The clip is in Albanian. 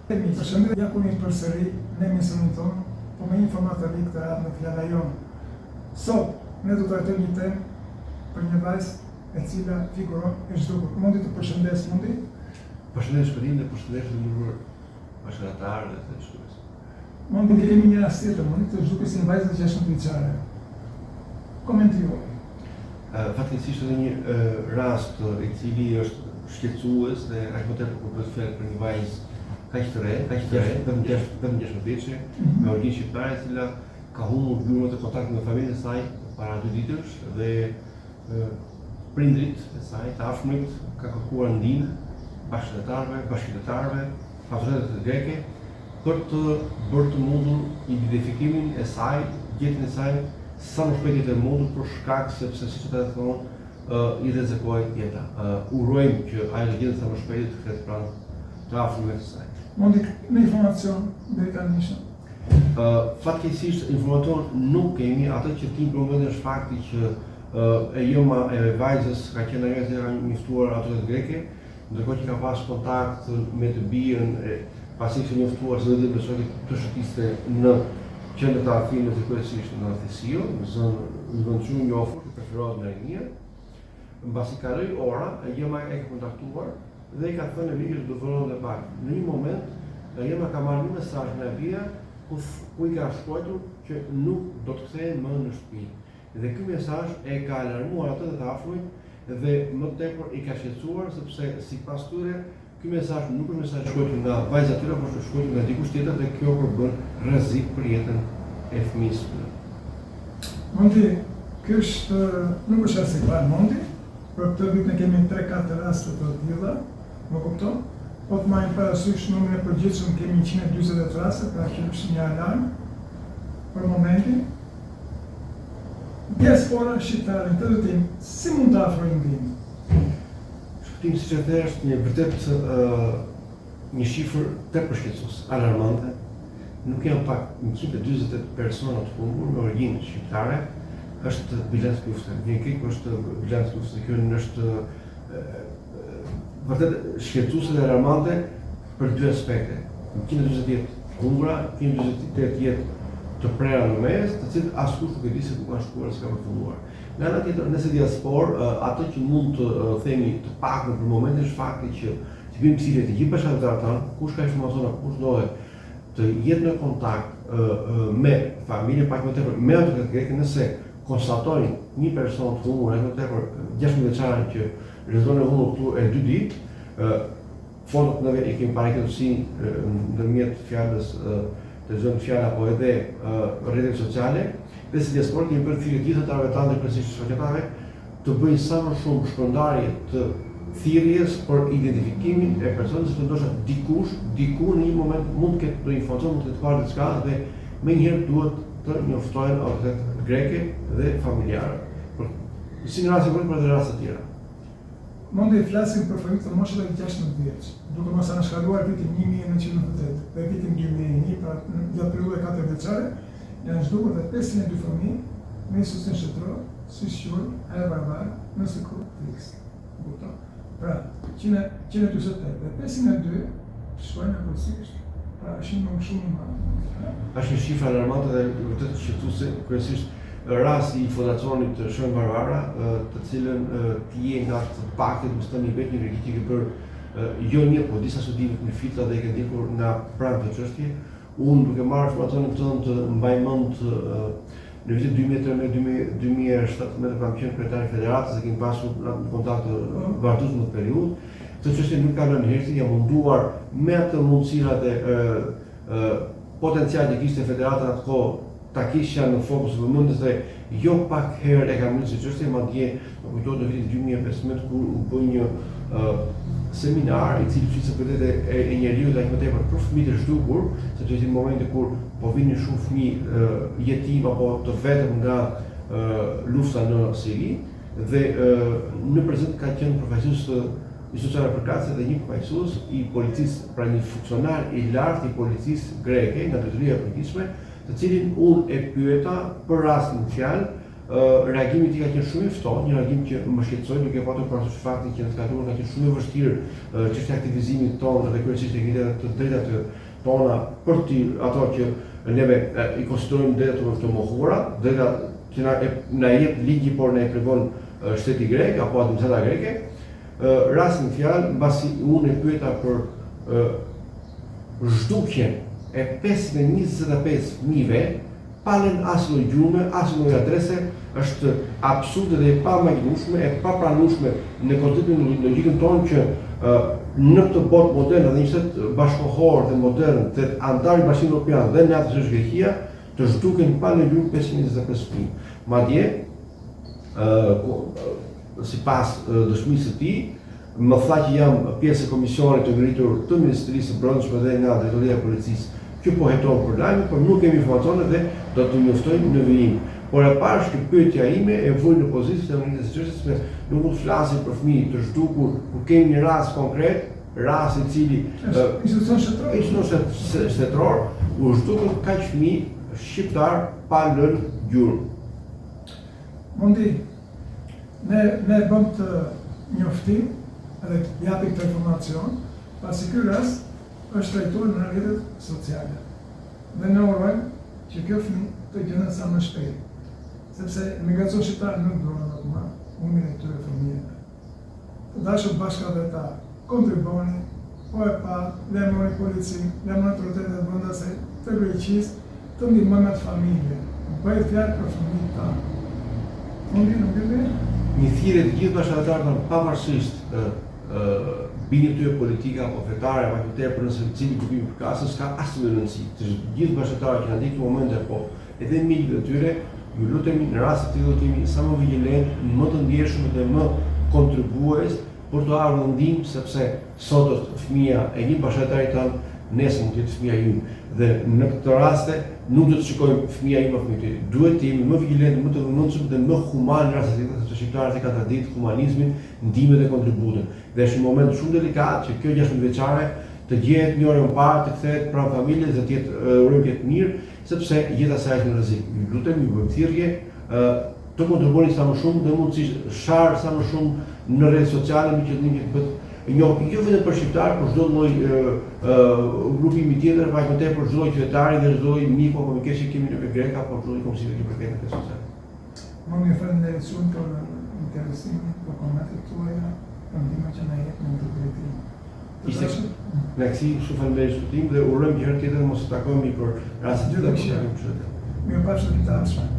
Përshëndetje, ja ku jemi përsëri në emisionin tonë, po me informata të rikë të radhë në fjala jonë. Sot, ne do të trajtojmë një temë për një vajzë e cila figuron e zhdukur. Mundi të përshëndes, mundi? Përshëndes Shpërin dhe përshëndes të njohur bashkëtarë dhe të shkues. Mundi të kemi një rast tjetër, mundi të zhdukur si një vajzë të 16 vjeçare. Komenti juaj. Fatkeqësisht edhe një rast i cili është shqetësues dhe aq më tepër kur bëhet fjalë për një vajzë kaq të re, vetëm 16 vjeçare, me origjinë shqiptare, e cila ka humbur gjurmët e kontaktit me familjen e saj para 2 ditësh dhe prindrit e saj, të afërmit, ka kërkuar ndihmë bashkëqytetarëve, autoritete greke për të bërë të mundur identifikimin e saj, gjetjen e saj sa më shpejt të mundur për shkak sepse siç ata thonë i rrezikoi jeta. Urojmë që ajo të gjetet sa më shpejt të ketë pranë të afërmit të saj. Mundi në informacion deri tani. Fatkeqësisht informacion nuk kemi, atë që ti përmend është fakti që e joma e vajzës ka qenë ajo që ka njoftuar autoritetet greke, ndërkohë që ka pas kontakt me të bijën pasi që njoftuar se do të besoj të shëtiste në qendër të afrimit të kryesisht në Thesio, në zonë shumë njoftur, që preferohet në Rinjë. Mbasi kaloi ora, e jema e ka kontaktuar dhe i ka thënë Emilios do vëron dhe pak. Në një moment, jema ka marrë një mesazh nga bia ku i ka shkruar që nuk do të kthehej më në shtëpi. Dhe ky mesazh e ka alarmuar atë të afërmit dhe më tepër i ka shqetësuar sepse sipas tyre ky mesazh nuk është mesazh shkruar nga vajza e tyre, por është shkruar nga dikush tjetër dhe kjo përbën rrezik për jetën e fëmisë. Mundi, ky është nuk është as i parë mundi, për këtë vit ne kemi 3-4 raste të tilla, më kupton? Po të marrim parasysh numrin e përgjithshëm kemi 140 raste, pra që është një alarm për momentin. Diaspora shqiptare, të dhëtim, si mund të afrojnë ndihmë? Shpëtim, siç e the, është një vërtet një shifër tepër shqetësuese, alarmante. Nuk janë pak 148 persona të humbur me origjinë shqiptare, është bilanc lufte. Një krik është bilanc lufte. Kjo është vërtet shqetësuese dhe alarmante për 2 aspekte. 140 jetë humbura, 148 jetë të prera në mes, të cilët askush nuk e di se ku kanë shkuar, se ka përfunduar. Nga ana tjetër, nëse diasporë, atë që mund të themi të pakën për momentin është fakti që të bëjmë cilë të gjithë bashkëtarët tanë, kush ka informaciona, kush dohet të jetë në kontakt me familjen pak më tepër, me autoritetet greke, nëse konstatojnë një person të humbur, më tepër 16 vjeçare që rezon e humbur këtu e 2 ditë, fotot në vetë i kemi paraqitësi ndërmjet fjalës të zonë fjala apo edhe rrjetet sociale, dhe si diasporë kemi bërë thirrje gjithë ata tanë të kryesisht shoqëtarëve të bëjnë sa më shumë shpërndarje të thirrjes për identifikimin e personave që ndoshta diku në një moment mund të ketë informacion, mund të ketë parë diçka dhe menjëherë duhet të njoftojnë autoritetet greke dhe familjarë. Si në rastin për dhe raste të tjera. Mundi flasim për fëmijët të moshës të 16 vjeç, duke mos anashkaluar vitin 1998 dhe vitin 2001, pra gjatë periudhës 4 vjeçare, janë zhdukur dhe 502 fëmijë me institucion shtetëror, si shquar, ajo barbar, nëse kur fix. Kupton? Pra, 148 dhe 502 shkojnë në policisht, pra është një shumë i madh. Është një shifër alarmante dhe vërtet shqetësuese, kryesisht rasti i fondacionit të Shën Barbara, të cilën ti nga të pakët më stëmi vetë një regjit që ke bërë jo një, po disa studime në fitra dhe i ke ndikur nga pranë të çështje. Unë duke marrë informacionin tënd të mbaj mend në vitin 2013-2017 kam qenë kryetari i federatës dhe kemi pasur në kontakt vazhdues në periudhë. Këtë çështje nuk ka lënë hersi, jam munduar me atë mundësira dhe potencial që kishte federata atë kohë ta kisha në fokus të vëmendjes dhe jo pak herë e kam nisur çështje, madje më kujtohet në vitin 2015 kur u bë një seminar i cili flisë për e njeriu dhe më tepër për fëmijët e zhdukur, sepse në momentin kur po vinin shumë fëmijë jetim apo të vetëm nga lufta në Siri dhe në prezant ka qenë përfaqësues të institucioneve përkatëse dhe një përfaqësues i policisë, pra një funksionar i lartë i policisë greke nga drejtoria e përgjithshme, të cilin unë e pyeta për rastin në fjalë reagimi i tij ka qenë shumë i ftohtë, një reagim që më shqetësoi duke patur parasysh faktin që në të kaluar ka qenë shumë e vështirë çështja e aktivizimit tonë dhe kryesisht e të drejtat tona për ato që neve i konsiderojmë drejta të mohuara, drejta që na jep ligji por na i tregon shteti grek apo administrata greke. Rastin fjalë, mbasi unë e pyeta për zhdukjen e 525 fëmijëve pa lënë asnjë gjumë, asnjë adrese, është absurde dhe e pamajtueshme, e papranueshme në konceptin e logjikën tonë që në këtë botë moderne dhe një shtet bashkëkohor dhe modern të antarë i Bashkimit Evropian dhe natë që është Greqia të zhduken pa lënë gjumë 525 fëmijë. Madje sipas dëshmisë së tij, më tha që jam pjesë e komisionit të ngritur të Ministrisë së Brendshme dhe nga Drejtoria e Policisë që po heton për lajme, por nuk kemi informacione dhe do të njoftojmë në vijim. Por e pash që pyetja ime e vuri në pozicion të Ministrisë së Justicisë, nuk mund të flasim për fëmijë të zhdukur, kur kemi një rast konkret, rast i cili institucion shtetëror u zhdukur kaq fëmijë shqiptar pa lënë gjurmë. Mundi, ne bëm të njoftim edhe japim të informacion, pasi ky rast është trajtuar në rrjetet sociale. Dhe ne urojmë që kjo fëmijë të gjenden sa më shpejt, sepse migracioni shqiptar nuk do të marrë humbi e këtyre fëmijëve. Të dashur bashkëdhetar, kontriboni, po e pa, lajmëroni policin, lajmëroni autoritetet vendase të Greqisë, të ndihmojmë atë familje. Bëhet fjalë për fëmijët tanë. Mundi, nuk e di? Një thirrje të gjithë bashkëdhetarëve pavarësisht bindjes tyre politike apo fetare apo tepër nëse cili kuptim për kasën s'ka asnjë rëndësi. Të gjithë bashkëtarët që na ndjekin momente po edhe miqtë e tyre, ju lutemi në rast të tillë të jemi sa më vigjilent, më të ndjeshëm dhe më kontribues për të ardhur ndihmë, sepse sot është fëmia e një bashkëtari tan, nesër mund të jetë fëmia ym. Dhe në këtë raste nuk do të shikojmë fëmia ym apo fëmijë. Duhet të jemi më vigjilentë, më të vëmendshëm dhe më human në raste të tilla, sepse shqiptarët e kanë traditë humanizmin, ndihmën dhe kontributin. Dhe është një moment shumë delikat që kjo 16 vjeçare të gjehet një orë më parë të kthehet pranë familjes dhe të jetë urojmë të jetë mirë, sepse jeta e saj është në rrezik. Ju lutem, ju bëjmë thirrje të kontribuoni sa më shumë dhe mundësisht sharë sa më shumë në rrjetet sociale me qëllim që të bëhet jo vetëm për shqiptar, por çdo lloj grupimi tjetër, pak më tepër për çdo lloj qytetari dhe çdo lloj miku apo mikesh që kemi në Grek apo çdo lloj komisioni që përket në sociale. Më falenderoj shumë për interesimin, për komentet tuaja, për ndihmën që na jep në këtë drejtim. Leksi, shumë falenderoj diskutim dhe urojmë një herë tjetër mos të takohemi për rastin e tjetër. Mirupafshim të ardhshme.